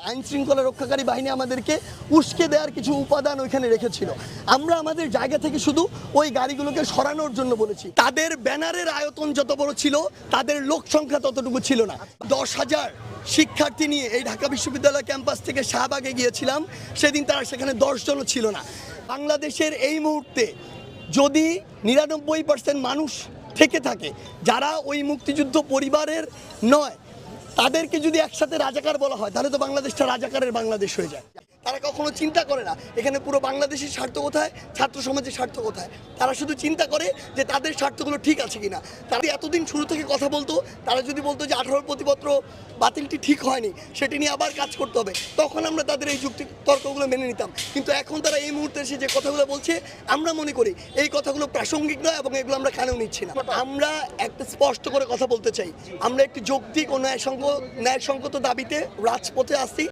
আইন শৃঙ্খলা রক্ষাকারী বাহিনী আমাদেরকে উস্কে দেওয়ার কিছু উপাদান ওইখানে রেখেছিল। আমরা আমাদের জায়গা থেকে শুধু ওই গাড়িগুলোকে সরানোর জন্য বলেছি। তাদের ব্যানারের আয়তন যত বড় ছিল, তাদের লোক সংখ্যা ততটুকু ছিল না। 10,000 শিক্ষার্থী নিয়ে এই ঢাকা বিশ্ববিদ্যালয় ক্যাম্পাস থেকে শাহবাগে গিয়েছিলাম, সেদিন তারা সেখানে 10 জনও ছিল না। বাংলাদেশের এই মুহূর্তে যদি 99% মানুষ থেকে থাকে যারা ওই মুক্তিযুদ্ধ পরিবারের নয়, তাদেরকে যদি একসাথে রাজাকার বলা হয়, তাহলে তো বাংলাদেশটা রাজাকারের বাংলাদেশ হয়ে যায়। তারা কখনো চিন্তা করে না এখানে পুরো বাংলাদেশের স্বার্থ কোথায়, ছাত্র সমাজের স্বার্থ কোথায়। তারা শুধু চিন্তা করে যে তাদের স্বার্থগুলো ঠিক আছে কিনা। তারা এতদিন শুরু থেকে কথা বলতো, তারা যদি বলতো যে 18 প্রতিপত্র বাতিলটি ঠিক হয়নি, সেটি নিয়ে আবার কাজ করতে হবে, তখন আমরা তাদের এই যুক্তি তর্কগুলো মেনে নিতাম। কিন্তু এখন তারা এই মুহূর্তে এসে যে কথাগুলো বলছে, আমরা মনে করি এই কথাগুলো প্রাসঙ্গিক নয় এবং এগুলো আমরা কানেও নিচ্ছি না। আমরা একটা স্পষ্ট করে কথা বলতে চাই, আমরা একটি যৌক্তিক ও ন্যায়সঙ্গত দাবিতে রাজপথে আসছি।